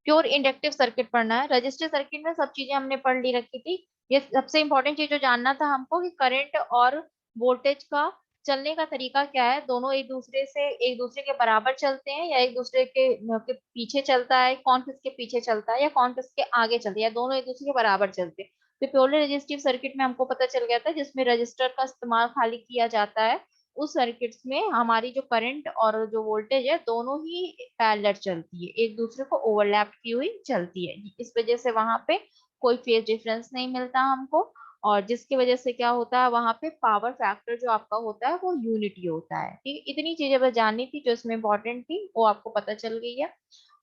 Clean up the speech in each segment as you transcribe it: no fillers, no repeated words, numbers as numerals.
Pure inductive circuit पढ़ना है। Register circuit में सब चीजें हमने पढ़ ली रखी थी। ये सबसे इंपॉर्टेंट चीज जो जानना था हमको कि करंट और वोल्टेज का चलने का तरीका क्या है, दोनों एक दूसरे के बराबर चलते हैं या एक दूसरे के पीछे चलता है, कौन किसके पीछे चलता है या कौन किसके आगे चलता है, या दोनों एक दूसरे के बराबर चलते हैं। तो प्योरली रजिस्टिव सर्किट में हमको पता चल गया था जिसमें रजिस्टर का इस्तेमाल खाली किया जाता है, उस सर्किट्स में हमारी जो करंट और जो वोल्टेज है दोनों ही पैरेलल चलती है, एक दूसरे को ओवरलैप की हुई चलती है। इस वजह से वहां पे कोई फेज डिफरेंस नहीं मिलता हमको, और जिसकी वजह से क्या होता है वहां पे पावर फैक्टर जो आपका होता है वो यूनिटी होता है। ठीक, इतनी चीजें बस जाननी थी जो इसमें इंपॉर्टेंट थी, वो आपको पता चल गई है।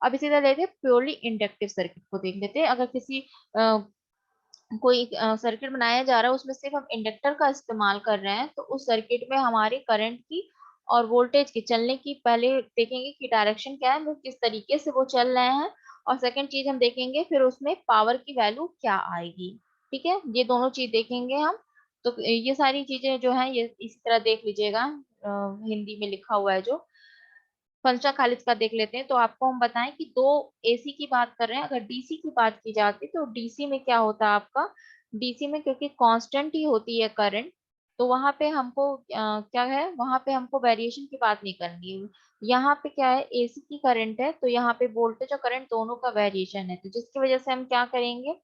अब इसी तरह लेते हैं प्योरली इंडक्टिव सर्किट को देख लेते हैं। अगर किसी कोई सर्किट बनाया जा रहा है उसमें सिर्फ हम इंडक्टर का इस्तेमाल कर रहे हैं, तो उस सर्किट में हमारे करंट की और वोल्टेज की चलने की पहले देखेंगे कि डायरेक्शन क्या है, मतलब किस तरीके से वो चल रहे हैं। और सेकंड चीज हम देखेंगे फिर उसमें पावर की वैल्यू क्या आएगी। ठीक है, ये दोनों चीज देखेंगे हम। तो ये सारी चीजें जो है ये इसी तरह देख लीजिएगा, हिंदी में लिखा हुआ है जो फंक्शनल खालिद का देख लेते हैं। तो आपको हम बताएं कि दो एसी की बात कर रहे हैं, अगर डीसी की बात की जाती तो डीसी में क्या होता है आपका, डीसी में क्योंकि कांस्टेंट ही होती है करंट, तो वहां पे हमको क्या है, वहां पे हमको वेरिएशन की बात नहीं करनी है। यहाँ पे क्या है, एसी की करंट है तो यहाँ पे वोल्टेज और करंट दोनों का वेरिएशन है, तो जिसकी वजह से हम क्या करेंगे,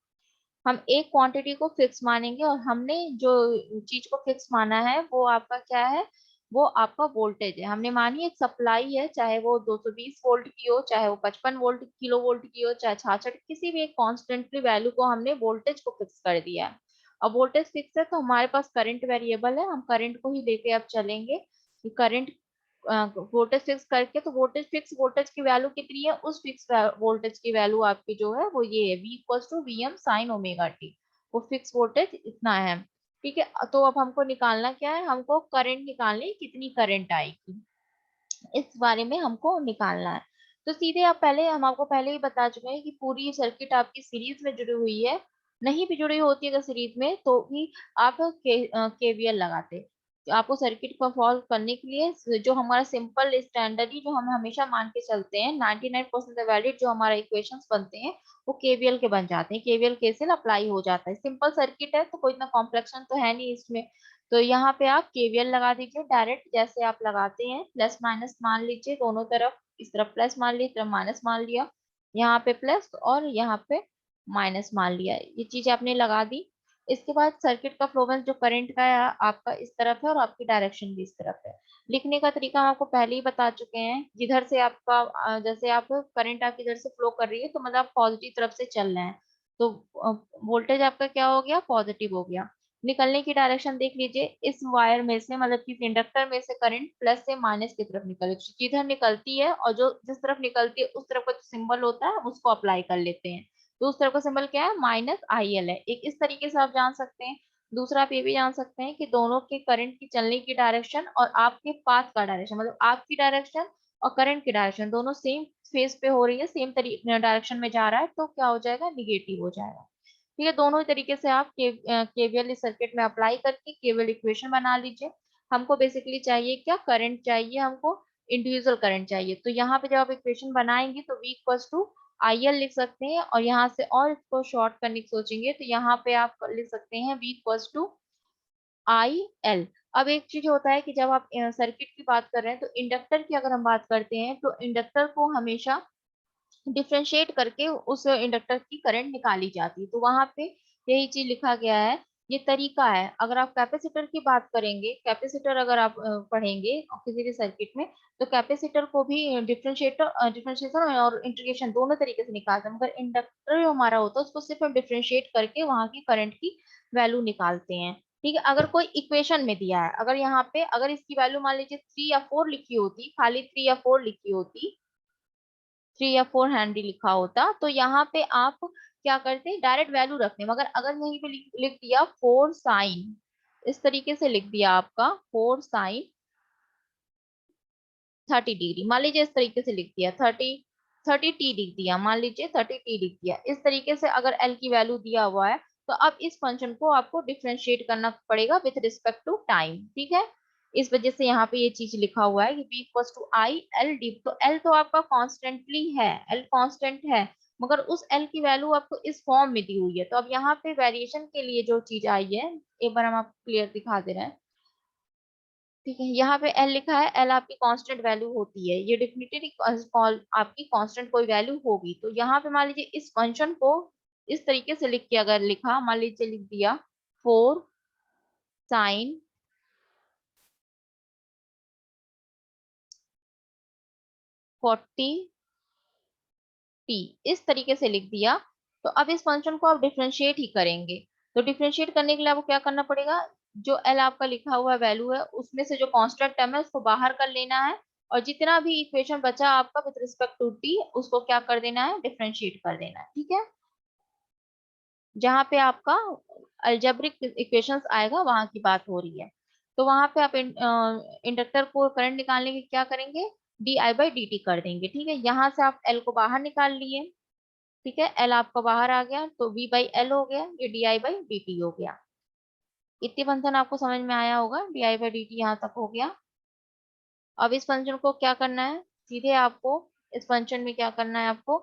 हम एक क्वांटिटी को फिक्स मानेंगे और हमने जो चीज को फिक्स माना है वो आपका क्या है, वो आपका वोल्टेज है। हमने मानी एक सप्लाई है, चाहे वो 220 वोल्ट की हो, चाहे वो 55 वोल्ट किलो वोल्ट की हो, चाहे 66, किसी भी एक कॉन्स्टेंटली वैल्यू को हमने वोल्टेज को फिक्स कर दिया है। अब वोल्टेज फिक्स है तो हमारे पास करंट वेरिएबल है, हम करंट को ही लेके अब चलेंगे कि करंट वोल्टेज फिक्स करके, तो वोल्टेज फिक्स वोल्टेज की वैल्यू कितनी है, उस फिक्स वोल्टेज की वैल्यू आपकी जो है वो ये है, V equals to Vm sine omega T. वो फिक्स वोल्टेज इतना है। ठीक है, तो अब हमको निकालना क्या है, हमको करंट निकालनी है, कितनी करंट आएगी इस बारे में हमको निकालना है। तो सीधे आप पहले, हम आपको पहले ही बता चुके हैं कि पूरी सर्किट आपकी सीरीज में जुड़ी हुई है, नहीं भी जुड़ी होती है अगर सीरीज में तो भी आप केवीएल लगाते। तो आपको सर्किट को सॉल्व करने के लिए जो हमारा सिंपल स्टैंडर्ड जो हम हमेशा मान के चलते हैं 99% वैलिड जो हमारा इक्वेशंस बनते हैं वो केवीएल के बन जाते हैं, केवीएल केसीएल अप्लाई हो जाता है। सिंपल सर्किट है तो कोई इतना कॉम्प्लेक्शन तो है नहीं इसमें। तो यहाँ पे आप केवीएल लगा दीजिए डायरेक्ट, जैसे आप लगाते हैं प्लस माइनस मान लीजिए दोनों तरफ, इस तरफ प्लस मान लिया, इस तरफ माइनस मान लिया, यहाँ पे प्लस और यहाँ पे माइनस मान लिया, ये चीज आपने लगा दी। इसके बाद सर्किट का फ्लोवेंस जो करंट का है आपका इस तरफ है और आपकी डायरेक्शन भी इस तरफ है। लिखने का तरीका हम आपको पहले ही बता चुके हैं, जिधर से आपका जैसे आप करंट आपकी इधर से फ्लो कर रही है तो मतलब आप पॉजिटिव तरफ से चल रहे हैं, तो वोल्टेज आपका क्या हो गया, पॉजिटिव हो गया। निकलने की डायरेक्शन देख लीजिए, इस वायर में से मतलब कि इंडक्टर में से करंट प्लस से माइनस की तरफ निकले, जिधर निकलती है और जो जिस तरफ निकलती है उस तरफ का जो सिंबल होता है उसको अप्लाई कर लेते हैं। तो उस तरफ का सिंबल क्या है, माइनस आई एल है, एक इस तरीके से आप जान सकते हैं। दूसरा आप ये भी जान सकते हैं कि दोनों के करंट की चलने की डायरेक्शन और आपके पाथ का डायरेक्शन, मतलब आपकी डायरेक्शन और करंट की डायरेक्शन दोनों सेम फेज पे हो रही है, सेम डायरेक्शन में जा रहा है, तो क्या हो जाएगा, निगेटिव हो जाएगा। ठीक है, दोनों ही तरीके से आप केवीएल इस सर्किट में अप्लाई करके केवीएल इक्वेशन बना लीजिए। हमको बेसिकली चाहिए क्या, करंट चाहिए हमको, इंडिविजुअल करंट चाहिए। तो यहाँ पे जब आप इक्वेशन बनाएंगे तो V equals to I L लिख सकते हैं, और यहाँ से और इसको शॉर्ट करने की सोचेंगे तो यहाँ पे आप लिख सकते हैं V equals to I L. अब एक चीज होता है कि जब आप सर्किट की बात कर रहे हैं तो इंडक्टर की अगर हम बात करते हैं तो इंडक्टर को हमेशा डिफ्रेंशिएट करके उस इंडक्टर की करंट निकाली जाती है, तो वहां पे यही चीज लिखा गया है, ये तरीका है। अगर आप कैपेसिटर की बात करेंगे, कैपेसिटर अगर आप पढ़ेंगे किसी भी सर्किट में, तो कैपेसिटर को भी डिफ्रेंशिएशन और इंटीग्रेशन दोनों तरीके से निकालते हैं, मगर इंडक्टर जो हमारा होता है उसको सिर्फ हम डिफ्रेंशिएट करके वहां की करंट की वैल्यू निकालते हैं। ठीक है, अगर कोई इक्वेशन में दिया है, अगर यहाँ पे अगर इसकी वैल्यू मान लीजिए 3 या 4 लिखी होती, खाली 3 या 4 लिखी होती, 3 या 4 हैंडी लिखा होता, तो यहाँ पे आप क्या करते, डायरेक्ट वैल्यू रखते, मगर अगर यहीं पे लिख दिया 4 साइन, इस तरीके से लिख दिया आपका 4 साइन 30 डिग्री, मान लीजिए इस तरीके से लिख दिया 30 टी लिख दिया, मान लीजिए 30 टी लिख दिया, इस तरीके से अगर एल की वैल्यू दिया हुआ है तो अब इस फंक्शन को आपको डिफ्रेंशिएट करना पड़ेगा विथ रिस्पेक्ट टू टाइम। ठीक है, इस वजह से यहाँ पे ये चीज लिखा हुआ है कि V equal to I L D. तो L तो आपका कॉन्स्टेंटली है, L कांस्टेंट है, मगर उस L की वैल्यू आपको इस फॉर्म में दी हुई है। तो अब यहाँ पे वेरिएशन के लिए जो चीज आई है, एक बार हम आपको क्लियर दिखा दे रहे हैं। ठीक है, यहाँ पे L लिखा है, L आपकी कांस्टेंट वैल्यू होती है, ये डेफिनेटली आपकी कांस्टेंट कोई वैल्यू होगी। तो यहाँ पे मान लीजिए इस फंक्शन को इस तरीके से लिख के अगर लिखा, मान लीजिए लिख दिया 4 साइन 40 टी, इस तरीके से लिख दिया। तो अब इस फंक्शन को आप डिफरेंशिएट ही करेंगे। तो डिफरेंशिएट करने के लिए आपको क्या करना पड़ेगा, जो एल आपका लिखा हुआ वैल्यू है उसमें से जो कांस्टेंट टर्म है उसको बाहर कर लेना है, और जितना भी इक्वेशन बचा आपका विद रिस्पेक्ट टू टी उसको क्या कर देना है, डिफरेंशिएट कर देना है। ठीक है, जहाँ पे आपका अलजेब्रिक इक्वेशंस आएगा वहां की बात हो रही है। तो वहां पे आप इंडक्टर को करंट निकालने के क्या करेंगे, D I by D T कर देंगे। ठीक है, यहाँ से आप एल को बाहर निकाल लिए। ठीक है, एल आपका बाहर आ गया तो वी बाई एल हो गया, ये D I by D T हो गया। इतनी फंक्शन आपको समझ में आया होगा, D I by D T यहाँ तक हो गया। अब इस फंक्शन को क्या करना है, सीधे आपको इस फंक्शन में क्या करना है, आपको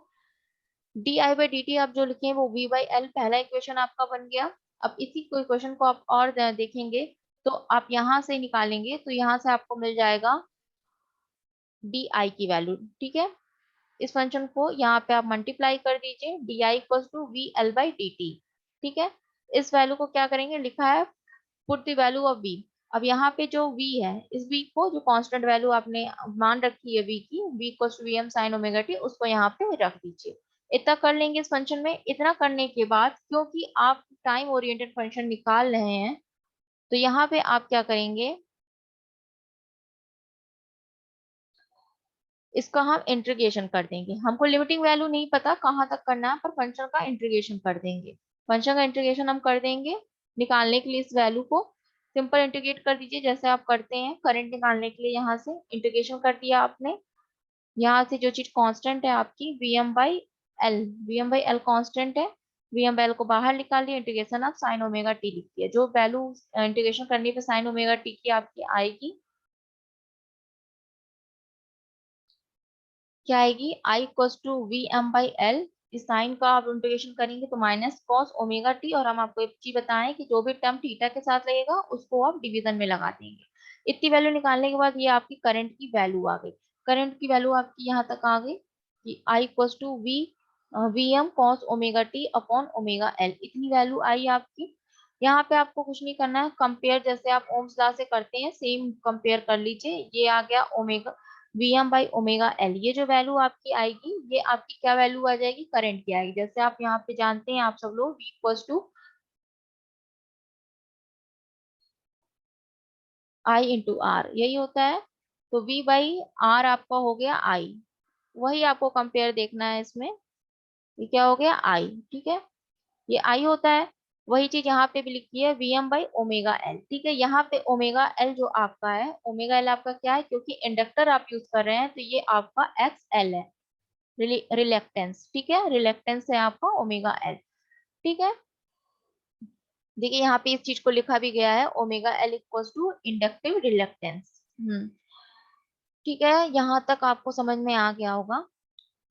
D I by D T आप जो लिखे हैं वो वी बाई एल पहला इक्वेशन आपका बन गया। अब इसी को इक्वेशन को आप और देखेंगे तो आप यहाँ से निकालेंगे तो यहाँ से आपको मिल जाएगा डी आई की वैल्यू। ठीक है, इस फंक्शन को यहाँ पे आप मल्टीप्लाई कर दीजिए, D I equal to V L by D T. ठीक है, इस वैल्यू को क्या करेंगे, लिखा है put the value of v। अब यहाँ पे जो v है, इस v को जो कांस्टेंट वैल्यू आपने मान रखी है v की, v equal to V M sine omega T, उसको यहाँ पे रख दीजिए। इतना कर लेंगे इस फंक्शन में। इतना करने के बाद क्योंकि आप टाइम ओरिएंटेड फंक्शन निकाल रहे हैं, तो यहाँ पे आप क्या करेंगे, इसका हम इंटीग्रेशन कर देंगे। हमको लिमिटिंग वैल्यू नहीं पता कहाँ तक करना है, पर फंक्शन का इंटीग्रेशन कर देंगे। फंक्शन का इंटीग्रेशन हम कर देंगे निकालने के लिए इस वैल्यू को सिंपल इंटीग्रेट कर दीजिए, जैसे आप करते हैं करंट निकालने के लिए। यहाँ से इंटीग्रेशन कर दिया आपने, यहाँ से जो चीज कांस्टेंट है आपकी V M by L, V M by L constant है, वी एम बाई एल को बाहर निकाल लिया, इंटीग्रेशन आप साइन ओमेगा टी लिख दिया। जो वैल्यू इंटीग्रेशन करने पे साइन ओमेगा टी की आपकी आएगी, क्या आएगी, I equals to V M by L. इस साइन का आप इंटीग्रेशन करेंगे तो माइनस कॉस ओमेगा टी, और हम आपको एक चीज बताएं कि जो भी टर्म थीटा के साथ लगेगा उसको आप डिवीजन में लगा देंगे। इतनी वैल्यू निकालने के बाद ये आपकी करंट की वैल्यू आ गई। करंट की वैल्यू आपकी यहाँ तक आ गई कि I equals to V M cos omega t upon omega L, इतनी वैल्यू आई आपकी। यहाँ पे आपको कुछ नहीं करना है, कंपेयर जैसे आप ओम्स लॉ से करते हैं सेम कंपेयर कर लीजिए। ये आ गया omega V M by omega L, ये जो वैल्यू आपकी आएगी ये आपकी क्या वैल्यू आ जाएगी, करंट की आएगी। जैसे आप यहाँ पे जानते हैं आप सब लोग V equals to I into R, यही होता है। तो V बाई आर आपका हो गया I, वही आपको कंपेयर देखना है इसमें। ये क्या हो गया I, ठीक है, ये I होता है। वही चीज यहाँ पे भी लिखी है V M by omega L. ठीक है, यहाँ पे ओमेगा एल जो आपका है, ओमेगा एल आपका क्या है, क्योंकि इंडक्टर आप यूज कर रहे हैं तो ये आपका एक्स एल है, रिलेक्टेंस। ठीक है, रिलेक्टेंस है आपका ओमेगा एल। ठीक है, देखिए यहाँ पे इस चीज को लिखा भी गया है, omega L equals to inductive reluctance. ठीक है, यहाँ तक आपको समझ में आ गया होगा।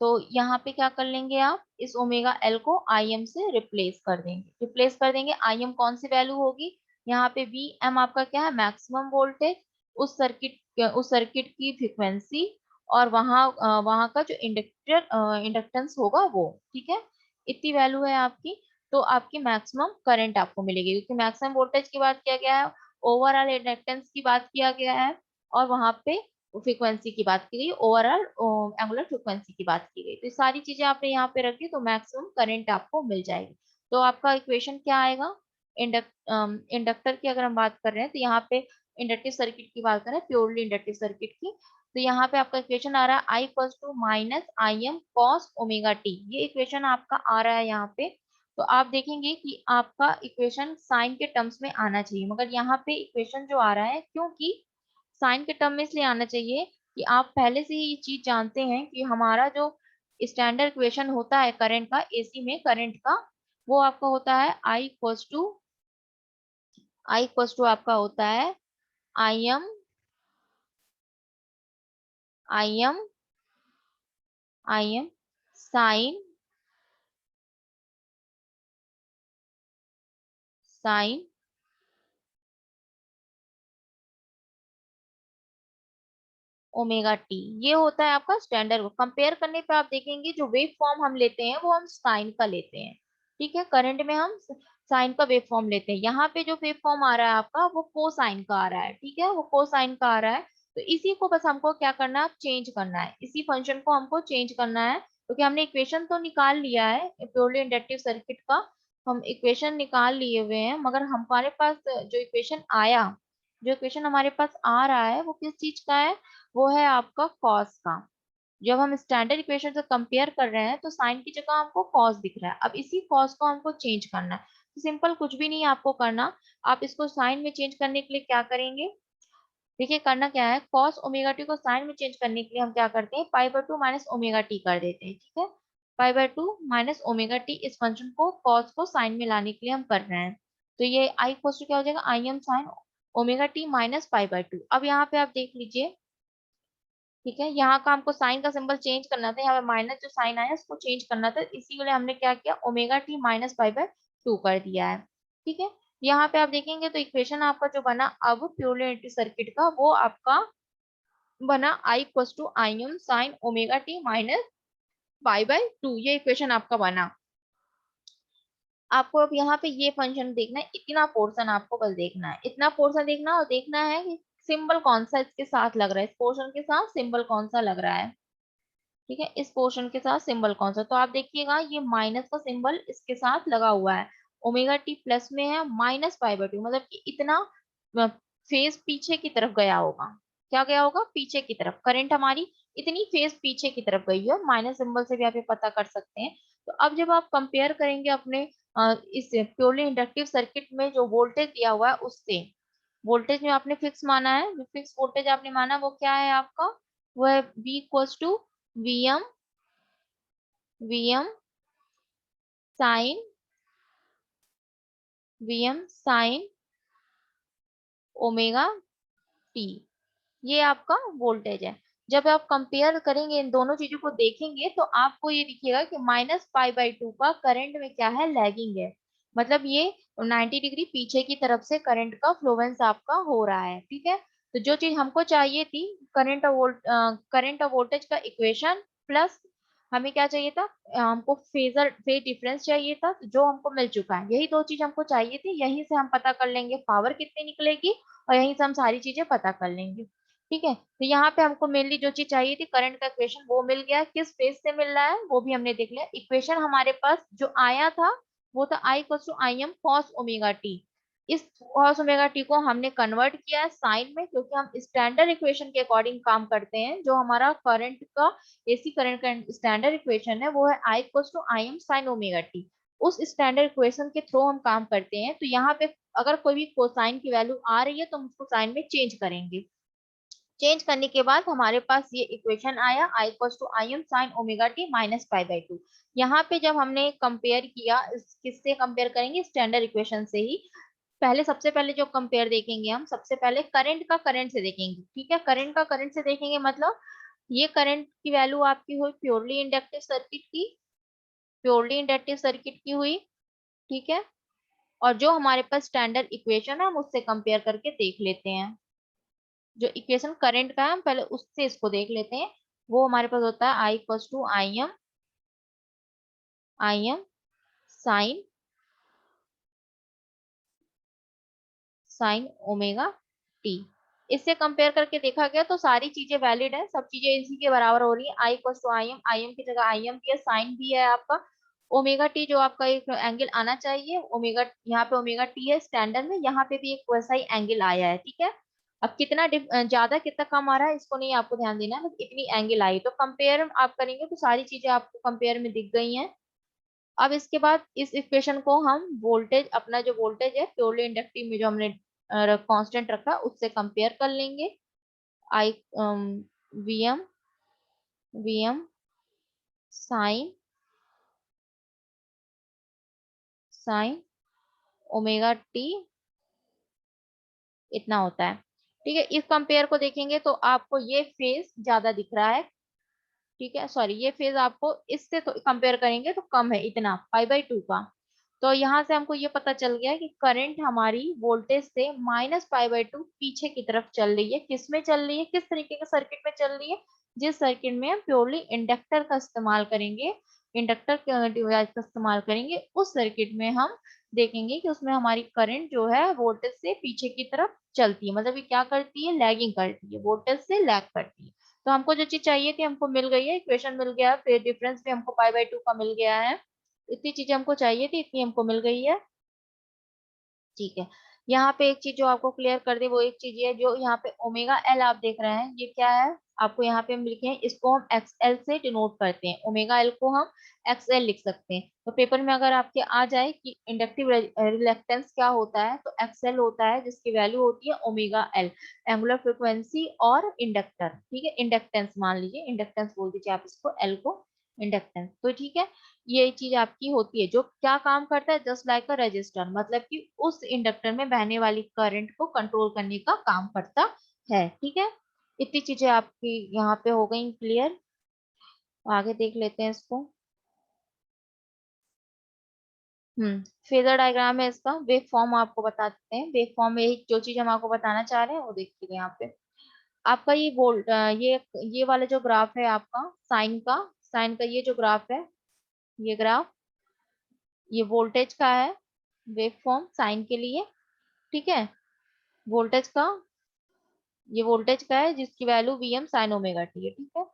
तो यहाँ पे क्या कर लेंगे, आप इस ओमेगा एल को आई एम से रिप्लेस कर देंगे। रिप्लेस कर देंगे, आई एम कौन सी वैल्यू होगी, यहाँ पे वी एम आपका क्या है, मैक्सिमम वोल्टेज, उस सर्किट की फ्रीक्वेंसी, और वहाँ का जो इंडक्टेंस होगा वो। ठीक है, इतनी वैल्यू है आपकी। तो आपकी मैक्सिमम करंट आपको मिलेगी, क्योंकि मैक्सिमम वोल्टेज की बात किया गया है, ओवरऑल इंडक्टेंस की बात किया गया है, और वहां पे फ्रीक्वेंसी की बात की गई, ओवरऑल एंगुलर फ्रीक्वेंसी की बात की गई। तो ये सारी चीजें आपने यहाँ पे रखी तो मैक्सिमम करंट आपको मिल जाएगी। तो आपका इक्वेशन क्या आएगा, इंडक्टर की अगर हम बात कर रहे हैं तो यहाँ पे इंडक्टिव सर्किट की बात कर रहे हैं, प्योरली इंडक्टिव सर्किट की। तो यहाँ पे आपका इक्वेशन आ रहा है I equals to minus I M cos omega T, ये इक्वेशन आपका आ रहा है यहाँ पे। तो आप देखेंगे कि आपका इक्वेशन साइन के टर्म्स में आना चाहिए, मगर यहाँ पे इक्वेशन जो आ रहा है, क्योंकि साइन के टर्म में इसलिए आना चाहिए कि आप पहले से ही ये चीज जानते हैं कि हमारा जो स्टैंडर्ड इक्वेशन होता है करंट का, एसी में करंट का, वो आपका होता है आई इक्वल्स टू आपका होता है I M I M sine sine omega T. ये होता है आपका स्टैंडर्ड। कंपेयर करने पे आप देखेंगे जो वेव फॉर्म हम लेते हैं वो हम साइन का लेते हैं। ठीक है, करंट में हम साइन का वेव फॉर्म लेते हैं। यहाँ पे जो वेव फॉर्म आ रहा है आपका वो कोसाइन का आ रहा है। ठीक है, वो कोसाइन का आ रहा है। तो इसी को बस हमको क्या करना है, चेंज करना है, इसी फंक्शन को हमको चेंज करना है, क्योंकि हमने इक्वेशन तो निकाल लिया है प्योरली इंडक्टिव सर्किट का। हम इक्वेशन निकाल लिए हुए हैं, मगर हमारे पास जो इक्वेशन आया, जो इक्वेशन हमारे पास आ रहा है वो किस चीज का है, वो है आपका कॉस का। जब हम स्टैंडर्ड इक्वेशन से कंपेयर कर रहे हैं तो साइन की जगह हमको कॉस दिख रहा है। अब इसी कॉस को हमको चेंज करना है। तो सिंपल, कुछ भी नहीं है आपको करना। आप इसको साइन में चेंज करने के लिए क्या करेंगे, देखिए करना क्या है, कॉस ओमेगा टी को साइन में चेंज करने के लिए हम क्या करते हैं, पाई by to minus omega T कर देते हैं। ठीक है, पाई by to minus omega t, इस फंक्शन को कॉस को साइन में लाने के लिए हम कर रहे हैं। तो ये आई इक्वल टू क्या हो जाएगा, आई M sine omega t minus pi by to. अब यहाँ पे आप देख लीजिए, ठीक है, यहाँ का हमको साइन का सिंबल चेंज करना था, यहाँ पे माइनस जो साइन आया उसको चेंज करना था, इसी के लिए हमने क्या किया, omega t minus pi by to कर दिया है। ठीक है, यहाँ पे आप देखेंगे तो इक्वेशन आपका जो बना अब प्योरली इलेक्ट्रिक सर्किट का, वो आपका बना I equal to I M sine omega t minus pi by two. ये इक्वेशन आपका बना। आपको अब यहाँ पे ये फंक्शन देखना है, इतना पोर्शन आपको बस देखना है, इतना पोर्शन देखना और देखना है कि सिंबल कौन सा इसके साथ लग रहा है, इस पोर्शन के साथ सिंबल कौन सा लग रहा है। ठीक है, इस पोर्शन के साथ सिंबल कौन सा, तो आप देखिएगा ये माइनस का सिंबल इसके साथ लगा हुआ है। ओमेगा टी प्लस में है माइनस पाई बाय टू, मतलब कि इतना फेज पीछे की तरफ गया होगा। क्या गया होगा, पीछे की तरफ, करंट हमारी इतनी फेज पीछे की तरफ गई है, माइनस सिंबल से भी आप ये पता कर सकते हैं। तो अब जब आप कंपेयर करेंगे अपने इस प्योरली इंडक्टिव सर्किट में जो वोल्टेज दिया हुआ है उससे, वोल्टेज में आपने फिक्स माना है, जो फिक्स वोल्टेज आपने माना वो क्या है आपका, वो है V equals to Vm Vm sine Vm sine omega T. ये आपका वोल्टेज है। जब आप कंपेयर करेंगे, इन दोनों चीजों को देखेंगे, तो आपको ये दिखेगा कि माइनस पाई बाय टू का करंट में क्या है, लैगिंग है। मतलब ये 90 डिग्री पीछे की तरफ से करंट का फ्लोवेंस आपका हो रहा है। ठीक है, तो जो चीज हमको चाहिए थी, करंट और वोल्टेज का इक्वेशन, प्लस हमें क्या चाहिए था, हमको फेज डिफरेंस चाहिए था, तो जो हमको मिल चुका है। यही दो चीज हमको चाहिए थी, यहीं से हम पता कर लेंगे पावर कितनी निकलेगी, और यहीं से हम सारी चीजें पता कर लेंगे। ठीक है, तो यहाँ पे हमको मेनली जो चीज चाहिए थी, करंट का इक्वेशन, वो मिल गया। किस फेज से मिल रहा है वो भी हमने देख लिया। इक्वेशन हमारे पास जो आया था वो था I equal to I M cos omega t. इस कॉस ओमेगा टी को हमने कन्वर्ट किया है साइन में, क्योंकि हम स्टैंडर्ड इक्वेशन के अकॉर्डिंग काम करते हैं। जो हमारा करंट का एसी करंट का स्टैंडर्ड इक्वेशन है वो है I equal to I M sine omega t. उस स्टैंडर्ड इक्वेशन के थ्रू हम काम करते हैं। तो यहाँ पे अगर कोई भी कोसाइन की वैल्यू आ रही है तो हम उसको साइन में चेंज करेंगे। चेंज करने के बाद हमारे पास ये इक्वेशन आया, I equal to I M sine omega t minus pi by two. यहाँ पे जब हमने कंपेयर किया, किससे कंपेयर करेंगे, स्टैंडर्ड इक्वेशन से ही। पहले, सबसे पहले जो कंपेयर देखेंगे हम, सबसे पहले करंट का करंट से देखेंगे। ठीक है, करंट का करंट से देखेंगे, मतलब ये करंट की वैल्यू आपकी हुई प्योरली इंडक्टिव सर्किट की, प्योरली इंडक्टिव सर्किट की हुई। ठीक है, और जो हमारे पास स्टैंडर्ड इक्वेशन है हम उससे कंपेयर करके देख लेते हैं। जो इक्वेशन करंट का है हम पहले उससे इसको देख लेते हैं। वो हमारे पास होता है I equal to I M sine sine omega t. इससे कंपेयर करके देखा गया तो सारी चीजें वैलिड है, सब चीजें इसी के बराबर हो रही है। I equal to I M की जगह आई एम भी है, साइन भी है आपका, ओमेगा टी जो आपका एक एंगल आना चाहिए, ओमेगा, यहाँ पे ओमेगा टी है स्टैंडर्ड में, यहाँ पे भी एक वैसा ही एंगल आया है। ठीक है, अब कितना ज्यादा कितना कम आ रहा है इसको नहीं आपको ध्यान देना है, बस इतनी एंगल आई। तो कंपेयर आप करेंगे तो सारी चीजें आपको कंपेयर में दिख गई हैं। अब इसके बाद इस इक्वेशन को हम वोल्टेज, अपना जो वोल्टेज है प्योरली इंडक्टिव में जो हमने कांस्टेंट रखा उससे कंपेयर कर लेंगे। I V M V M sine sine omega t इतना होता है। ठीक है, इस कंपेयर को देखेंगे तो आपको ये फेज ज्यादा दिख रहा है। ठीक है, सॉरी, ये फेज आपको इससे तो कंपेयर करेंगे तो कम है, इतना 5/2 का। तो यहाँ से हमको ये पता चल गया कि करंट हमारी वोल्टेज से -π/2 पीछे की तरफ चल रही है। किस में चल रही है, किस तरीके के सर्किट में चल रही है? जिस सर्किट में हम प्योरली इंडक्टर का इस्तेमाल करेंगे, इंडक्टर के डिवाइस का इस्तेमाल करेंगे, उस सर्किट में हम देखेंगे कि उसमें हमारी करंट जो है वोल्टेज से पीछे की तरफ चलती है। मतलब ये क्या करती है, लैगिंग करती है, वोल्टेज से लैग करती है। तो हमको जो चीज चाहिए थी हमको मिल गई है, इक्वेशन मिल गया है, फिर डिफरेंस भी हमको π/2 का मिल गया है। इतनी चीजें हमको चाहिए थी, इतनी हमको मिल गई है। ठीक है, यहाँ पे एक चीज जो आपको क्लियर कर दे, वो एक चीज ये है, जो यहाँ पे ओमेगा एल आप देख रहे हैं, ये क्या है? आपको यहाँ पे हम लिखे हैं, इसको हम एक्स एल से डिनोट करते हैं, ओमेगा एल को हम एक्स एल लिख सकते हैं। तो पेपर में अगर आपके आ जाए कि इंडक्टिव रिलेक्टेंस क्या होता है, तो एक्स एल होता है जिसकी वैल्यू होती है ओमेगा एल, एंगुलर फ्रिक्वेंसी और इंडक्टर। ठीक है, इंडक्टेंस मान लीजिए, इंडक्टेंस बोल दीजिए आप इसको, एल को इंडक्टेंस। तो ठीक है, ये चीज आपकी होती है, जो क्या काम करता है, जस्ट लाइक अ रजिस्टर, मतलब कि उस इंडक्टर में बहने वाली करंट को कंट्रोल करने का काम करता है। ठीक है, इतनी चीजें आपकी यहाँ पे हो गई क्लियर। आगे देख लेते हैं इसको। फेजर डायग्राम है इसका, वेव फॉर्म आपको बता देते हैं। वेव फॉर्म में जो चीज हम आपको बताना चाह रहे हैं वो देखिए यहाँ पे। आपका ये ये वाला जो ग्राफ है आपका साइन का ये जो ग्राफ है, ये ग्राफ, ये वोल्टेज का है, वेव फॉर्म साइन के लिए। ठीक है, वोल्टेज का, ये वोल्टेज का है जिसकी value Vm sin omega T है। ठीक है,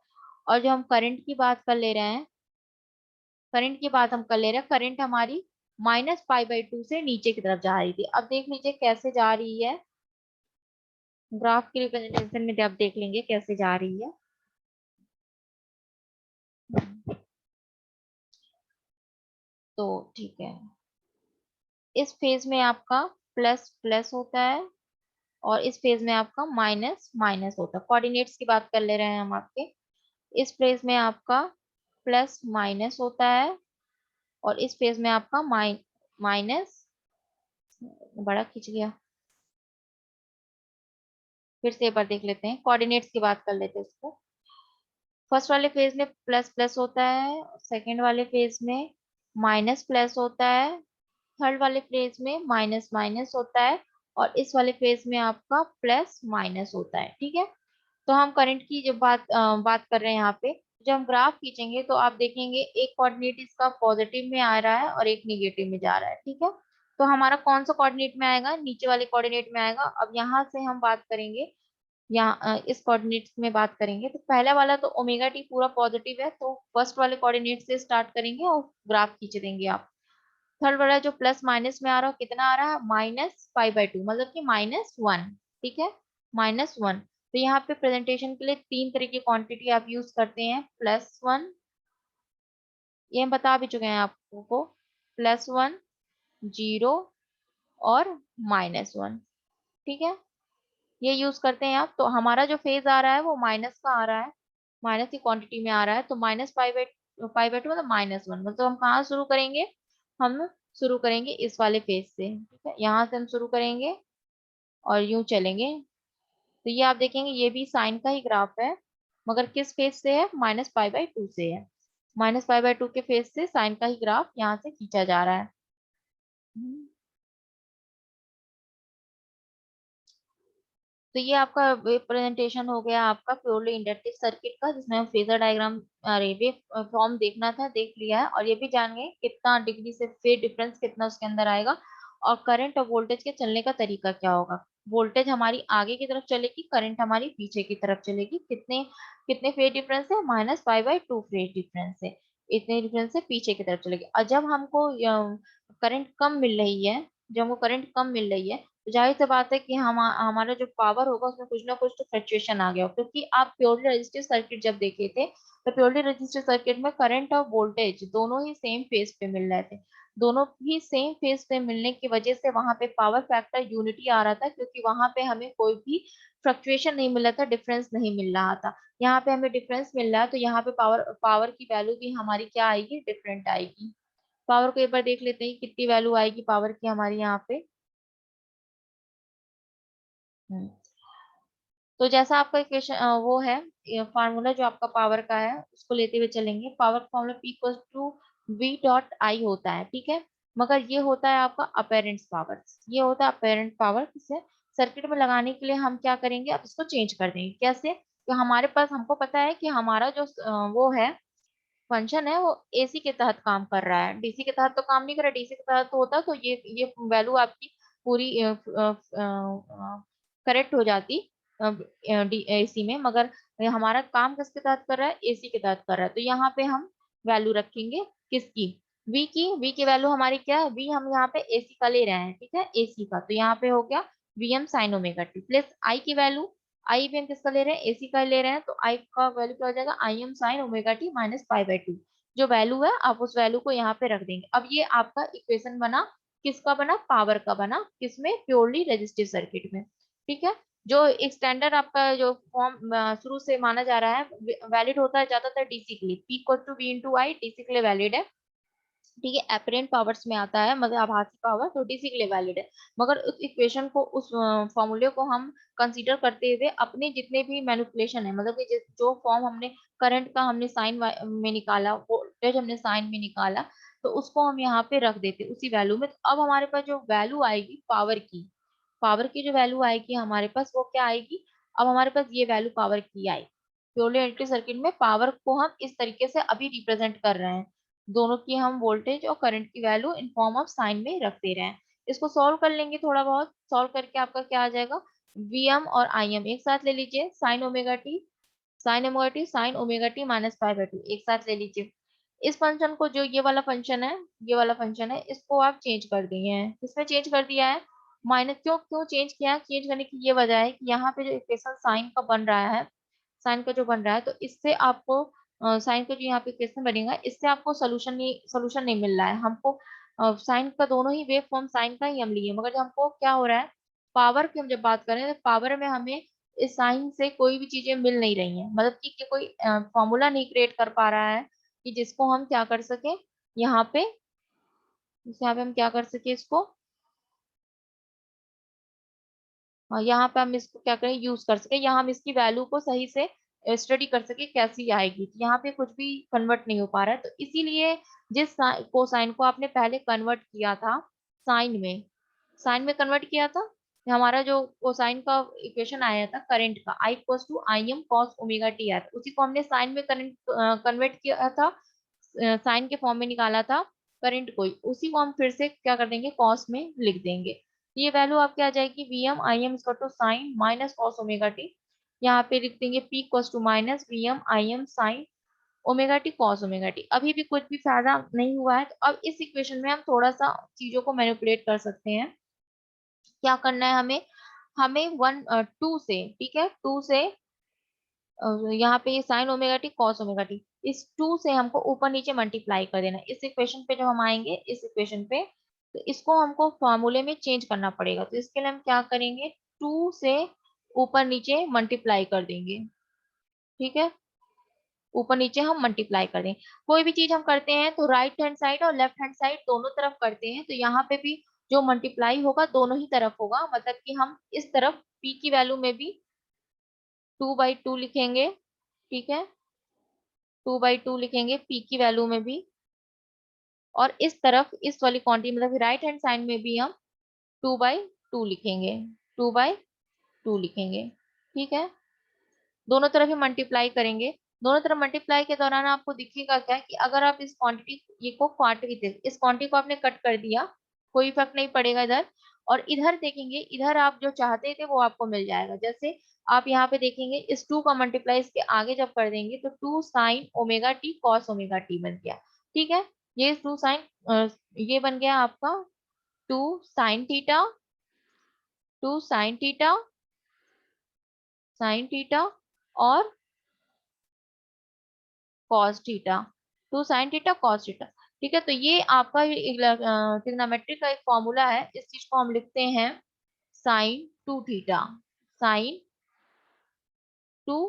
और जो हम करंट की बात कर ले रहे हैं, करंट की बात हम कर ले रहे हैं, करंट हमारी -π/2 से नीचे की तरफ जा रही थी। अब देख लीजिए कैसे जा रही है, ग्राफ की रिप्रेजेंटेशन में आप देख लेंगे कैसे जा रही है। तो ठीक है, इस फेज में आपका प्लस प्लस होता है और इस फेज में आपका माइनस माइनस होता है। कोऑर्डिनेट्स की बात कर ले रहे हैं हम आपके। इस फेज में आपका प्लस माइनस होता है और इस फेज में आपका माइनस, बड़ा खिंच गया, फिर से एक बार देख लेते हैं, कोऑर्डिनेट्स की बात कर लेते हैं इसको। फर्स्ट वाले फेज में प्लस प्लस होता है, सेकंड वाले फेज में माइनस प्लस होता है, थर्ड वाले फेज में माइनस माइनस होता है और इस वाले फेज में आपका प्लस माइनस होता है। ठीक है, तो हम करंट की जब बात कर रहे हैं यहाँ पे, जब हम ग्राफ खींचेंगे तो आप देखेंगे एक कोऑर्डिनेट इसका पॉजिटिव में आ रहा है और एक निगेटिव में जा रहा है। ठीक है, तो हमारा कौन सा कोऑर्डिनेट में आएगा, नीचे वाले कोऑर्डिनेट में आएगा। अब यहाँ से हम बात करेंगे, यहाँ इस कोऑर्डिनेट में बात करेंगे तो पहला वाला तो ओमेगा टी पूरा पॉजिटिव है, तो फर्स्ट वाले कोऑर्डिनेट से स्टार्ट करेंगे और ग्राफ खींच देंगे आप। थर्ड वाला जो प्लस माइनस में आ रहा है कितना आ रहा है, -π/2, मतलब कि -1। ठीक है, -1। तो यहाँ पे प्रेजेंटेशन के लिए तीन तरह की क्वांटिटी आप यूज करते हैं, +1, ये हम बता भी चुके हैं आपको, +1, 0 और -1। ठीक है, ये यूज करते हैं आप। तो हमारा जो फेज आ रहा है वो माइनस का आ रहा है, माइनस की क्वांटिटी में आ रहा है, तो -π/2 मतलब -1। मतलब हम कहाँ शुरू करेंगे, हम शुरू करेंगे इस वाले फेज से। ठीक है, यहाँ से हम शुरू करेंगे और यूं चलेंगे। तो ये आप देखेंगे ये भी साइन का ही ग्राफ है, मगर किस फेज से है, -π/2 से है। -π/2 के फेज से साइन का ही ग्राफ यहाँ से खींचा जा रहा है। हम्म। तो ये आपका प्रेजेंटेशन हो गया आपका प्योरली इंडक्टिव सर्किट का, जिसमें हम फेजर डायग्राम, अरे वेव फॉर्म देखना था, देख लिया है, और ये भी जान गए कितना डिग्री से फेज डिफरेंस कितना उसके अंदर आएगा, और करंट और वोल्टेज के चलने का तरीका क्या होगा। वोल्टेज हमारी आगे की तरफ चलेगी, करंट हमारी पीछे की तरफ चलेगी। कितने कितने फेज डिफरेंस है, -π/2 फेज डिफरेंस है, इतने डिफरेंस से पीछे की तरफ चलेगी। और जब हमको करंट कम मिल रही है, जब हमको करंट कम मिल रही है, तो जाहिर सी बात है कि हमारा जो पावर होगा उसमें कुछ ना कुछ तो फ्लक्चुएशन आ गया हो, क्योंकि आप प्योरली रजिस्टिव सर्किट जब देखे थे, तो प्योरली रजिस्टिव सर्किट में करंट और वोल्टेज दोनों ही सेम फेज पे मिल रहे थे। दोनों ही सेम फेज पे मिलने की वजह से वहां पे पावर फैक्टर यूनिटी आ रहा था, क्योंकि वहां पे हमें कोई भी फ्लक्चुएशन नहीं मिल रहा था, डिफरेंस नहीं मिल रहा था। यहाँ पे हमें डिफरेंस मिल रहा है, तो यहाँ पे पावर पावर की वैल्यू भी हमारी क्या आएगी, डिफरेंट आएगी। पावर को एक बार देख लेते हैं कितनी वैल्यू आएगी पावर की हमारी यहाँ पे। हम्म, तो जैसा आपका इक्वेशन वो है फार्मूला जो आपका पावर का है उसको लेते हुए चलेंगे। पावर का formula P equal to V dot I होता है, ठीक है। मगर ये होता है आपका अपेरेंट पावर, ये होता है अपेरेंट पावर। किसे सर्किट में लगाने के लिए हम क्या करेंगे, अब इसको चेंज कर देंगे। कैसे? तो हमारे पास, हमको पता है कि हमारा जो वो है फंक्शन है वो एसी के तहत काम कर रहा है, डीसी के तहत तो काम नहीं कर रहा। डीसी के तहत होता तो ये वैल्यू आपकी पूरी करेक्ट हो जाती एसी में, मगर हमारा काम किसके तहत कर रहा है, एसी के तहत कर रहा है। तो यहाँ पे हम वैल्यू रखेंगे किसकी, वी की वैल्यू हमारी क्या है, वी हम यहाँ पे एसी का ले रहे हैं, ठीक है, एसी का। तो यहाँ पे हो गया V M sine omega t plus I की वैल्यू, आई भी हम किसका ले रहे हैं, एसी का ले रहे हैं, तो आई का वैल्यू क्या हो जाएगा, आई M sine omega t minus pi by two. जो वैल्यू है आप उस वैल्यू को यहाँ पे रख देंगे। अब ये आपका इक्वेशन बना, किसका बना, पावर का बना, किसमें, प्योरली रेजिस्टिव सर्किट में, ठीक है। जो एक स्टैंडर्ड आपका जो फॉर्म शुरू से माना जा रहा है वैलिड होता है ज्यादातर डीसी के लिए, P equal to V into I DC के लिए वैलिड है, ठीक है। एपरेंट पावर्स में आता है मगर आभासी पावर तो डीसी के लिए वैलिड है। मगर उस इक्वेशन को, उस फॉर्मूले को हम कंसीडर करते हुए अपने जितने भी मैनिपुलेशन है, मतलब कि जो फॉर्म हमने करंट का हमने साइन में निकाला, वोल्टेज हमने साइन में निकाला, तो उसको हम यहाँ पे रख देते उसी वैल्यू में। तो अब हमारे पास जो वैल्यू आएगी पावर की जो वैल्यू आएगी हमारे पास वो क्या आएगी, अब हमारे पास ये वैल्यू पावर की आई। प्योरली इलेक्ट्रिक सर्किट में पावर को हम इस तरीके से अभी रिप्रेजेंट कर रहे हैं, दोनों की हम वोल्टेज और करंट की value in form of sine में रख दे रहे हैं। इसको सॉल्व कर लेंगे, थोड़ा बहुत सॉल्व करके आपका क्या आ जाएगा, Vm और Im एक साथ ले लीजिए, sign omega t minus pi by two एक साथ ले लीजिए। इस फंक्शन को, जो ये वाला फंक्शन है, ये वाला फंक्शन है, इसको आप चेंज कर दिए हैं, किसमें चेंज कर दिया है, माइनस। क्यों क्यों चेंज किया है, चेंज करने की ये वजह है कि यहाँ पे जो इक्वेशन साइन का बन रहा है, साइन का जो बन रहा है, तो इससे आपको साइन का जो यहाँ पे इक्वेशन बनेगा, इससे आपको सोल्यूशन नहीं मिल रहा है हमको। साइन का दोनों ही वेव फॉर्म साइन का ही हम लिए, मगर जो हमको क्या हो रहा है, पावर की हम जब बात करें तो पावर में हमें इस साइन से कोई भी चीजें मिल नहीं रही हैं, मतलब कि कोई फॉर्मूला नहीं क्रिएट कर पा रहा है कि जिसको हम क्या कर सके यहाँ पे, यहाँ पे हम क्या कर सके इसको, यहाँ पे हम इसको क्या करें, यूज कर सके, यहाँ हम इसकी वैल्यू को सही से स्टडी कर सके कैसी आएगी। तो यहाँ पे कुछ भी कन्वर्ट नहीं हो पा रहा है, तो इसीलिए जिस कोसाइन को आपने पहले कन्वर्ट किया था साइन में, साइन में कन्वर्ट किया था, हमारा जो कोसाइन का इक्वेशन आया था करंट का, I equal to I M cos omega T आया था, उसी को हमने साइन में करंट कन्वर्ट किया था, साइन के फॉर्म में निकाला था करंट को, उसी को हम फिर से क्या कर देंगे, कॉस में लिख देंगे। तो ये वैल्यू आपके आ जाएगी V M I M two sine minus cos omega T, यहाँ पे लिख देंगे P cos two minus V M I M sine omega T cos omega T. अभी भी कुछ भी फायदा नहीं हुआ है, तो अब इस इक्वेशन में हम थोड़ा सा चीजों को मैनिपुलेट कर सकते हैं। क्या करना है हमें, हमें वन टू से, ठीक है, टू से यहाँ पे sign omega T cos omega t, इस टू से हमको ऊपर नीचे मल्टीप्लाई कर देना। इस इक्वेशन पे जब हम आएंगे, इस इक्वेशन पे, तो इसको हमको फॉर्मूले में चेंज करना पड़ेगा। तो इसके लिए हम क्या करेंगे, टू से ऊपर नीचे मल्टीप्लाई कर देंगे, ठीक है, ऊपर नीचे हम मल्टीप्लाई कर देंगे। कोई भी चीज हम करते हैं तो राइट हैंड साइड और लेफ्ट हैंड साइड दोनों तरफ करते हैं, तो यहाँ पे भी जो मल्टीप्लाई होगा दोनों ही तरफ होगा, मतलब कि हम इस तरफ पी की वैल्यू में भी 2/2 लिखेंगे, ठीक है, 2/2 लिखेंगे पी की वैल्यू में भी, और इस तरफ इस वाली क्वांटिटी मतलब राइट हैंड साइड में भी हम 2/2 लिखेंगे, 2/2 लिखेंगे, ठीक है। दोनों तरफ ही मल्टीप्लाई करेंगे। दोनों तरफ मल्टीप्लाई के दौरान आपको दिखेगा क्या कि अगर आप इस क्वांटिटी, ये को क्वांटिटी, इस क्वांटिटी को आपने कट कर दिया, कोई फर्क नहीं पड़ेगा इधर, और इधर देखेंगे, इधर आप जो चाहते थे वो आपको मिल जाएगा। जैसे आप यहाँ पे देखेंगे इस 2 का मल्टीप्लाई इसके आगे जब कर देंगे तो 2 sign omega T cos omega T बन गया, ठीक है। ये 2 साइन, ये बन गया आपका 2 साइन थीटा, 2 साइन थीटा और cos theta, 2 sine theta cos theta, ठीक है। तो ये आपका ट्रिग्नोमेट्री का एक फॉर्मूला है, इस चीज को हम लिखते हैं sine 2 theta, sine 2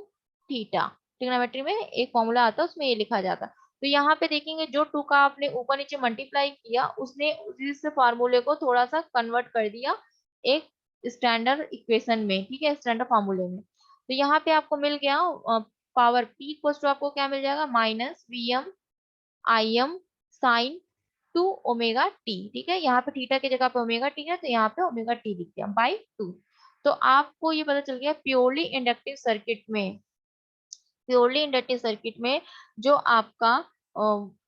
theta. Trigonometry में एक फॉर्मूला आता है उसमें ये लिखा जाता है। तो यहाँ पे देखेंगे जो 2 का आपने ऊपर नीचे मल्टीप्लाई किया, उसने इस फार्मूले को थोड़ा सा कन्वर्ट कर दिया एक स्टैंडर्ड इक्वेशन में, ठीक है, स्टैंडर्ड फार्मूले में। तो यहाँ पे आपको मिल गया पावर P इक्वल्स टू आपको क्या मिल जाएगा, minus Vm Im sine 2 omega T. ठीक है, यहाँ पे थीटा की जगह पे ओमेगा टी है, तो यहाँ पे ओमेगा टी लिख दिया बाई 2। तो आपको ये पता चल गया प्योरली इंडक्टिव सर्किट में, प्योरली इंडक्टिव सर्किट में जो आपका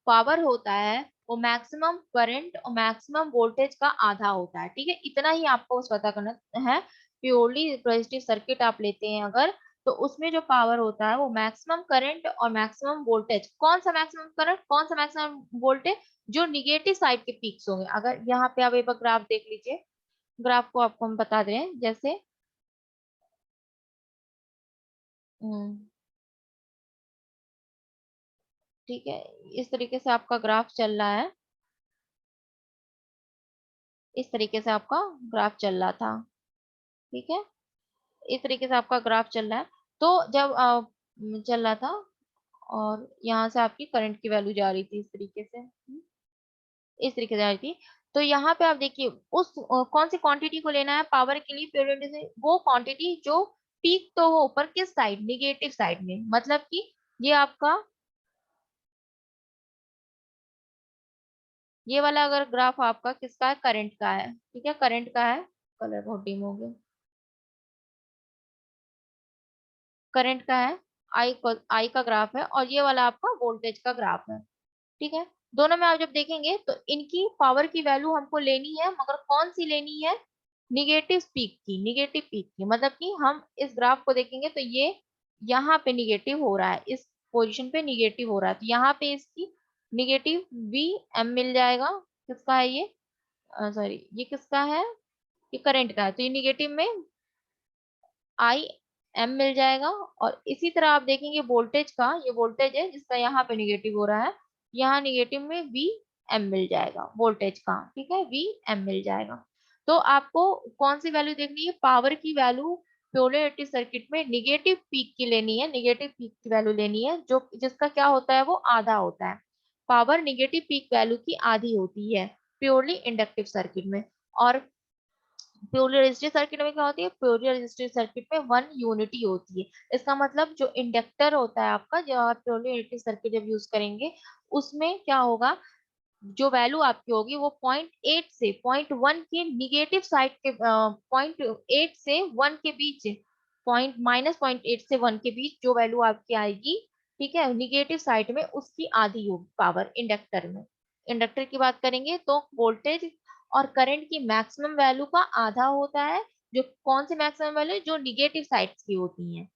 पावर होता है वो मैक्सिमम करंट और मैक्सिमम वोल्टेज का आधा होता है। ठीक है, इतना ही आपको बस पता करना है। प्योरली रेजिस्टिव सर्किट आप लेते हैं अगर, तो उसमें जो पावर होता है वो मैक्सिमम करंट और मैक्सिमम वोल्टेज, कौन सा मैक्सिमम करंट कौन सा मैक्सिमम वोल्टेज, जो निगेटिव साइड के पीक्स होंगे। अगर यहाँ पे आप एक बार ग्राफ देख लीजिए, ग्राफ को आपको हम बता दें जैसे हम्म, ठीक है, इस तरीके से आपका ग्राफ चल रहा है, इस तरीके से आपका ग्राफ चल रहा था। ठीक है, इस तरीके से आपका ग्राफ चल रहा है। तो जब चल रहा था और यहाँ से आपकी करंट की वैल्यू जा रही थी इस तरीके से, इस तरीके से आ रही थी। तो यहाँ पे आप देखिए उस कौन सी क्वांटिटी को लेना है पावर के लिए, प्योरिटी से वो क्वांटिटी जो पीक तो हो पर किस साइड, निगेटिव साइड में। मतलब कि ये आपका, ये वाला अगर ग्राफ आपका किसका है, करंट का है। ठीक है, करंट का है, कलर बहुत डिम हो गया, करंट का है, आई का ग्राफ है, और ये वाला आपका वोल्टेज का ग्राफ है। ठीक है, दोनों में आप जब देखेंगे तो इनकी पावर की वैल्यू हमको लेनी है, मगर कौन सी लेनी है, निगेटिव पीक की, निगेटिव पीक की। मतलब कि हम इस ग्राफ को देखेंगे तो ये यहाँ पे निगेटिव हो रहा है, इस पोजीशन पे निगेटिव हो रहा है, तो यहाँ पे इसकी निगेटिव वी एम मिल जाएगा। किसका है ये, सॉरी ये किसका है, ये करंट का है, तो ये निगेटिव में आई एम मिल जाएगा। और इसी तरह आप देखेंगे वोल्टेज का, ये वोल्टेज है जिसका यहाँ पे निगेटिव हो रहा है, यहाँ निगेटिव में वी एम मिल जाएगा वोल्टेज का। ठीक है, वी एम मिल जाएगा। तो आपको कौन सी वैल्यू देखनी है, पावर की वैल्यू पोलैरिटी सर्किट में निगेटिव पीक की लेनी है, निगेटिव पीक की वैल्यू लेनी है, जो जिसका क्या होता है वो आधा होता है। पावर निगेटिव पीक वैल्यू की आधी होती है प्योरली इंडक्टिव सर्किट में। और प्योरली रेजिस्टिव सर्किट में क्या होती है, प्योरली रेजिस्टिव सर्किट में वन यूनिटी होती है। इसका मतलब जो इंडक्टर होता है आपका, जो आप प्योरली रेजिस्टिव सर्किट जब यूज करेंगे उसमें क्या होगा, जो वैल्यू आपकी होगी वो 0.8 से 0.1 के निगेटिव साइड के 0.8 से 1 के बीच, पॉइंट माइनस 0.8 से 1 के बीच जो वैल्यू आपकी आएगी, ठीक है, निगेटिव साइड में उसकी आधी होगी पावर इंडक्टर में। इंडक्टर की बात करेंगे तो वोल्टेज और करंट की मैक्सिमम वैल्यू का आधा होता है, जो कौन सी मैक्सिमम वैल्यू, जो निगेटिव साइड्स की होती हैं।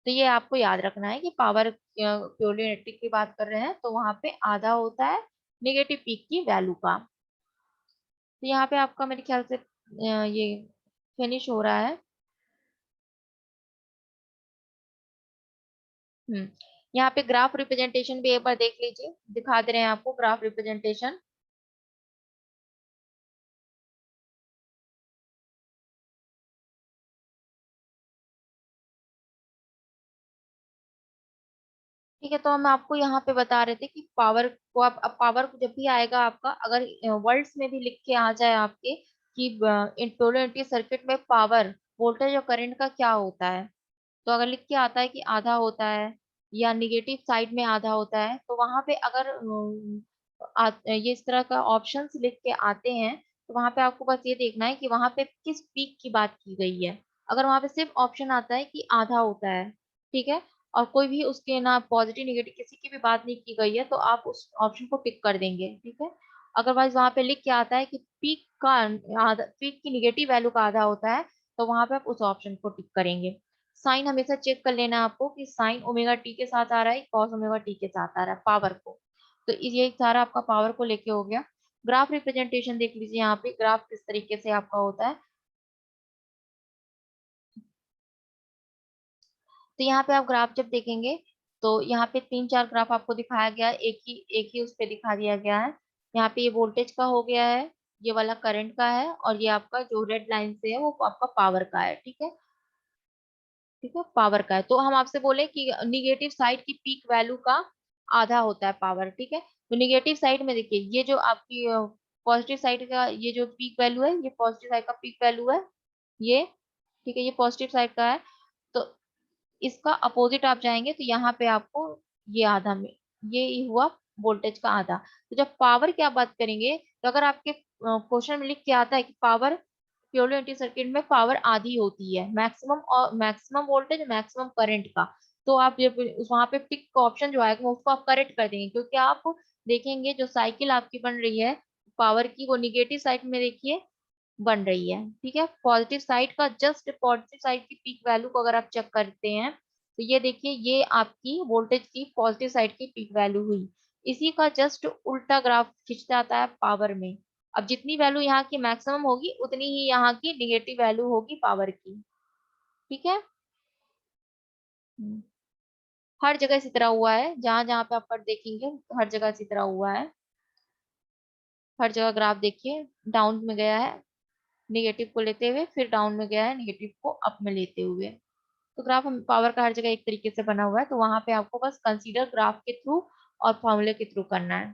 तो ये आपको याद रखना है कि पावर प्योरली इलेक्ट्रिक की बात कर रहे हैं तो वहां पे आधा होता है निगेटिव पीक की वैल्यू का। तो यहाँ पे आपका मेरे ख्याल से ये फिनिश हो रहा है। हम्म, यहाँ पे ग्राफ रिप्रेजेंटेशन भी एक बार देख लीजिए, दिखा दे रहे हैं आपको ग्राफ रिप्रेजेंटेशन। ठीक है, तो हम आपको यहाँ पे बता रहे थे कि पावर को आप, अब पावर को जब भी आएगा आपका, अगर वर्ड्स में भी लिख के आ जाए आपके कि इन पोलैरिटी सर्किट में पावर वोल्टेज और करंट का क्या होता है, तो अगर लिख के आता है कि आधा होता है या निगेटिव साइड में आधा होता है, तो वहां पे अगर ये इस तरह का ऑप्शंस लिख के आते हैं, तो वहां पे आपको बस ये देखना है कि वहां पे किस पीक की बात की गई है। अगर वहां पे सिर्फ ऑप्शन आता है कि आधा होता है, ठीक है, और कोई भी उसके ना पॉजिटिव निगेटिव किसी की भी बात नहीं की गई है, तो आप उस ऑप्शन को टिक कर देंगे। ठीक है, अदरवाइज वहां पे लिख के आता है कि पीक का आधा, पीक की निगेटिव वैल्यू का आधा होता है, तो वहां पे आप उस ऑप्शन को टिक करेंगे। साइन हमेशा चेक कर लेना है आपको कि साइन ओमेगा टी के साथ आ रहा है, कॉस ओमेगा टी के साथ आ रहा है पावर को। तो ये सारा आपका पावर को लेके हो गया। ग्राफ रिप्रेजेंटेशन देख लीजिए, यहाँ पे ग्राफ किस तरीके से आपका होता है। तो यहाँ पे आप ग्राफ जब देखेंगे तो यहाँ पे 3-4 ग्राफ आपको दिखाया गया है, एक ही उस पे दिखा दिया गया है। यहाँ पे ये वोल्टेज का हो गया है, ये वाला करंट का है, और ये आपका जो रेड लाइन से है वो आपका पावर का है। ठीक है, ठीक है, पावर का है। तो हम आपसे बोले कि निगेटिव साइड की पीक वैल्यू का आधा होता है पावर। ठीक है, तो निगेटिव साइड में देखिए ये जो आपकी पॉजिटिव साइड का ये जो पीक वैल्यू है, ये पॉजिटिव साइड का पीक वैल्यू है ये। ठीक है, ये पॉजिटिव साइड का है। तो इसका अपोजिट आप जाएंगे तो यहाँ पे आपको ये आधा में ये हुआ वोल्टेज का आधा। तो जब पावर की आप बात करेंगे तो अगर आपके क्वेश्चन में लिख के आता है कि पावर प्योरली एंटी सर्किट में पावर आधी होती है, मैक्सिमम और मैक्सिमम वोल्टेज मैक्सिमम करंट का, तो आप ये वहां पे टिक का ऑप्शन जो आएगा उसको आप करेक्ट कर देंगे, क्योंकि आप देखेंगे जो साइकिल आपकी बन रही है पावर की वो निगेटिव साइड में देखिए बन रही है। ठीक है, पॉजिटिव साइड का जस्ट पॉजिटिव साइड की पीक वैल्यू को अगर आप चेक करते हैं तो ये देखिए ये आपकी वोल्टेज की पॉजिटिव साइड की पीक वैल्यू हुई। इसी का जस्ट उल्टा ग्राफ खींचता आता है पावर में। अब जितनी वैल्यू यहाँ की मैक्सिमम होगी उतनी ही यहाँ की निगेटिव वैल्यू होगी पावर की। ठीक है। हम्म। हर जगह इसी तरह हुआ है, जहां जहां पे आप कट देखेंगे हर जगह इसी तरह हुआ है। हर जगह ग्राफ देखिए डाउन में गया है निगेटिव को लेते हुए, फिर डाउन में गया है निगेटिव को अप में लेते हुए। तो ग्राफ पावर का हर जगह एक तरीके से बना हुआ है, तो वहां पे आपको बस कंसीडर ग्राफ के थ्रू और फॉर्मूले के थ्रू करना है।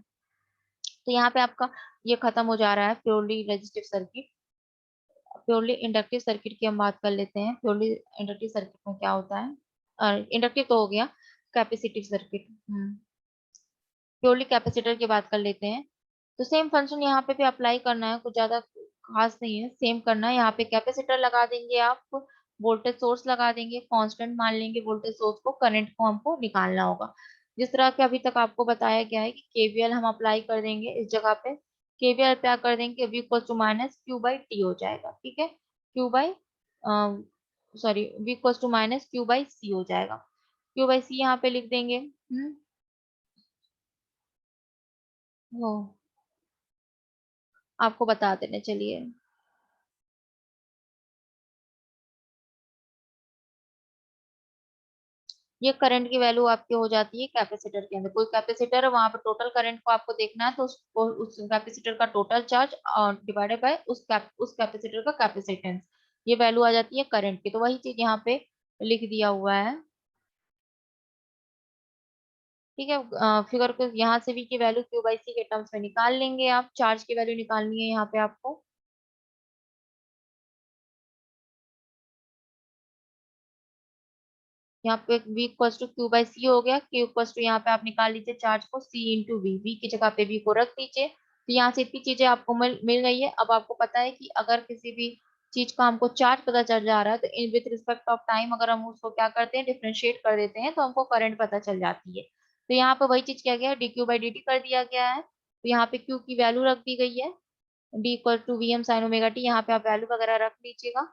तो यहाँ पे आपका ये खत्म हो जा रहा है purely resistive circuit. Purely inductive circuit की हम बात कर लेते हैं। प्योरली इंडक्टिव सर्किट में क्या होता है, इंडक्टिव तो हो गया, कैपेसिटिव सर्किट। प्योरली कैपेसिटर की बात कर लेते हैं। तो सेम फंक्शन यहाँ पे भी अप्लाई करना है, कुछ ज्यादा खास नहीं है, सेम करना है। यहाँ पे कैपेसिटर लगा देंगे आप, वोल्टेज सोर्स लगा देंगे, कांस्टेंट मान लेंगे वोल्टेज सोर्स को, करंट को हमको निकालना होगा। जिस तरह के अभी तक आपको बताया गया है कि केवीएल हम अप्लाई कर देंगे इस जगह पे। केवीएल अप्लाई कर देंगे v equal to minus Q by T हो जाएगा। ठीक है, Q by sorry v equal to minus Q by C हो जाएगा। क्यू बाई सी यहाँ पे लिख देंगे। वो आपको बता देने चलिए। ये करंट की वैल्यू आपकी हो जाती है कैपेसिटर के अंदर। कोई कैपेसिटर है वहां पर टोटल करंट को आपको देखना है, तो उसको उस कैपेसिटर का टोटल चार्ज डिवाइडेड बाय उस कैपेसिटर का कैपेसिटेंस, ये वैल्यू आ जाती है करंट की। तो वही चीज यहाँ पे लिख दिया हुआ है। ठीक है, फिगर को यहाँ से भी की वैल्यू क्यू बाई सी के टर्म्स में निकाल लेंगे आप। चार्ज की वैल्यू निकालनी है यहाँ पे आपको। यहाँ पे v equals to Q by C हो गया। क्यू इक्वल्स टू यहाँ पे आप निकाल लीजिए चार्ज को c इंटू वी, वी की जगह पे v को रख दीजिए। तो यहाँ से इतनी चीजें आपको मिल गई है। अब आपको पता है कि अगर किसी भी चीज का हमको चार्ज पता चल जा रहा है तो in with respect of time अगर हम उसको क्या करते हैं डिफ्रेंशिएट कर देते हैं तो हमको करंट पता चल जाती है। तो यहाँ पे वही चीज क्या गया है, D Q by D T कर दिया गया है। तो यहाँ पे क्यू की वैल्यू रख दी गई है, D equal to V M sine omega T. यहाँ पे आप वैल्यू वगैरह रख लीजिएगा।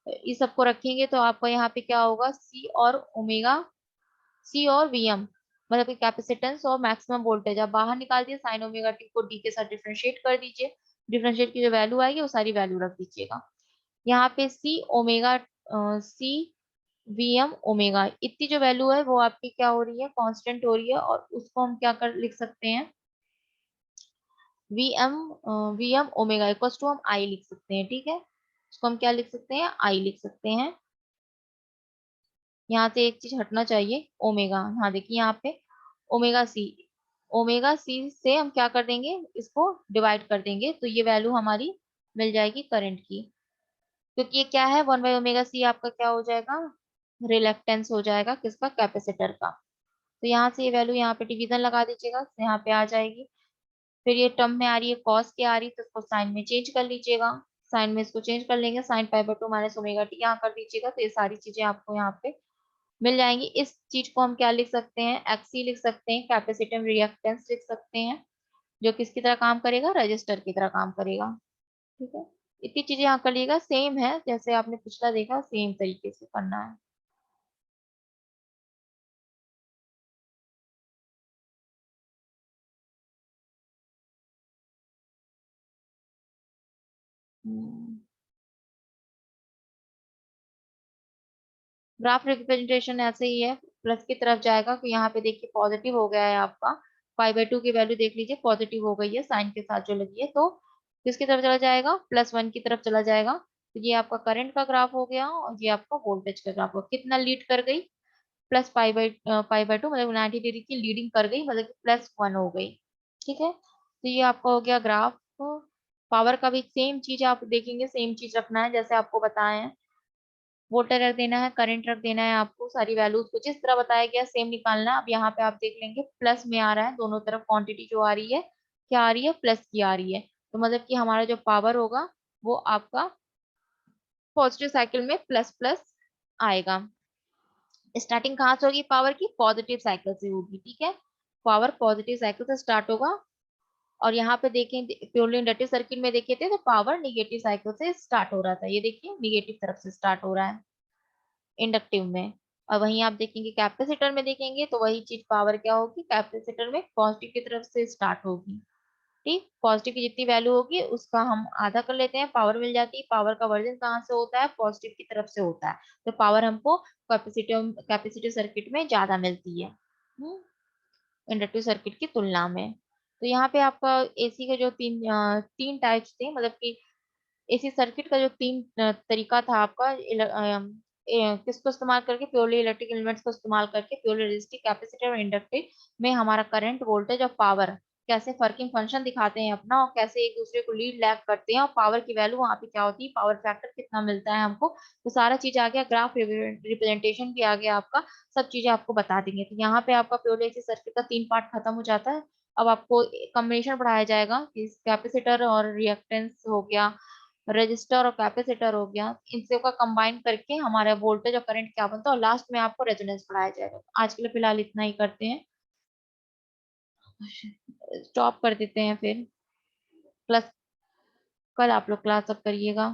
इस सबको रखेंगे तो आपको यहाँ पे क्या होगा, सी और ओमेगा, सी और वीएम मतलब कि कैपेसिटेंस और मैक्सिमम वोल्टेज आप बाहर निकाल दिए, साइन ओमेगा टी को डी के साथ डिफरेंशिएट कर दीजिए। डिफरेंशिएट की जो वैल्यू आएगी वो सारी वैल्यू रख दीजिएगा। यहाँ पे सी ओमेगा, सी वीएम ओमेगा इतनी जो वैल्यू है वो आपकी क्या हो रही है, कांस्टेंट हो रही है। और उसको हम क्या कर लिख सकते हैं, VM, VM omega equals to हम आई लिख सकते हैं। ठीक है, उसको हम क्या लिख सकते हैं, आई लिख सकते हैं। यहाँ से एक चीज हटना चाहिए, ओमेगा। हाँ देखिए यहाँ पे ओमेगा सी, ओमेगा सी से हम क्या कर देंगे, इसको डिवाइड कर देंगे तो ये वैल्यू हमारी मिल जाएगी करंट की। क्योंकि ये क्या है, वन बाई ओमेगा सी आपका क्या हो जाएगा, रिलेक्टेंस हो जाएगा किसका, कैपेसिटर का। तो यहाँ से ये वैल्यू यहाँ पे डिवीजन लगा दीजिएगा तो यहाँ पे आ जाएगी। फिर ये टर्म में आ रही है कॉस के आ रही है तो इसको साइन में चेंज कर लीजिएगा। साइन में इसको चेंज कर लेंगे, sine pi by two minus omega T यहाँ कर दीजिएगा। तो ये सारी चीजें आपको यहाँ पे मिल जाएंगी। इस चीज को हम क्या लिख सकते हैं, एक्सी लिख सकते हैं, कैपेसिटिव रिएक्टेंस लिख सकते हैं, जो किसकी तरह काम करेगा, रजिस्टर की तरह काम करेगा। ठीक है, इतनी चीजें यहाँ कर लीजिएगा, सेम है जैसे आपने पिछला देखा सेम तरीके से करना है। हम्म। ग्राफ रिप्रेजेंटेशन ऐसे ही है, प्लस की तरफ जाएगा तो यहाँ पे देखिए पॉजिटिव हो गया है आपका, पाई बाई टू की वैल्यू देख लीजिए पॉजिटिव हो गई है साइन के साथ जो लगी है, तो किसकी तरफ चला जाएगा, प्लस वन की तरफ चला जाएगा। तो ये आपका करंट का ग्राफ हो गया और ये आपका वोल्टेज का ग्राफ हो गया। कितना लीड कर गई, प्लस पाई बाई टू मतलब 90 डिग्री की लीडिंग कर गई, मतलब कि प्लस वन हो गई। ठीक है, तो ये आपका हो गया ग्राफ। पावर का भी सेम चीज आप देखेंगे, सेम चीज रखना है जैसे आपको बताए हैं। वोल्टेज रख देना है, करंट रख देना है, आपको सारी वैल्यूज को जिस तरह बताया गया सेम निकालना है। अब यहाँ पे आप देख लेंगे प्लस में आ रहा है, दोनों तरफ क्वांटिटी जो आ रही है क्या आ रही है, प्लस की आ रही है। तो मतलब कि हमारा जो पावर होगा वो आपका पॉजिटिव साइकिल में प्लस प्लस आएगा। स्टार्टिंग कहाँ से होगी पावर की, पॉजिटिव साइकिल से होगी, ठीक है। पावर पॉजिटिव साइकिल से स्टार्ट होगा। और यहाँ पे देखें प्योरली इंडक्टिव सर्किट में देखे थे तो पावर निगेटिव साइकिल से स्टार्ट हो रहा था, ये देखिए निगेटिव तरफ से स्टार्ट हो रहा है इंडक्टिव में। और वहीं आप देखेंगे कैपेसिटर में देखेंगे तो वही चीज पावर क्या होगी, कैपेसिटर में पॉजिटिव की तरफ से स्टार्ट होगी। ठीक, पॉजिटिव की जितनी वैल्यू होगी उसका हम आधा कर लेते हैं, पावर मिल जाती है। पावर का वर्जन कहाँ से होता है, पॉजिटिव की तरफ से होता है। तो पावर हमको कैपेसिटिव कैपेसिटिव सर्किट में ज्यादा मिलती है इंडक्टिव सर्किट की तुलना में। तो यहाँ पे आपका एसी के जो तीन टाइप्स थे, मतलब कि एसी सर्किट का जो तीन तरीका था आपका, किसको इस्तेमाल करके, प्योरली इलेक्ट्रिक एलिमेंट्स को इस्तेमाल करके, प्योरली रेजिस्टिव, कैपेसिटर और इंडक्टिव में हमारा करंट, वोल्टेज और पावर कैसे फर्किंग फंक्शन दिखाते हैं अपना, और कैसे एक दूसरे को लीड लैग करते हैं, और पावर की वैल्यू वहाँ पे क्या होती है, पावर फैक्टर कितना मिलता है हमको, तो सारा चीज आ गया, ग्राफ रिप्रेजेंटेशन भी आ गया आपका, सब चीजें आपको बता देंगे। तो यहाँ पे आपका प्योरली एसी सर्किट का तीन पार्ट खत्म हो जाता है। अब आपको कॉम्बिनेशन पढ़ाया जाएगा कि कैपेसिटर और रिएक्टेंस हो गया, रजिस्टर और कैपेसिटर हो गया, इन सबका कंबाइन करके हमारा वोल्टेज और करंट क्या बनता है, और लास्ट में आपको रेजोनेंस पढ़ाया जाएगा। आज के लिए फिलहाल इतना ही करते हैं, स्टॉप कर देते हैं फिर। प्लस कल आप लोग क्लास अब करिएगा।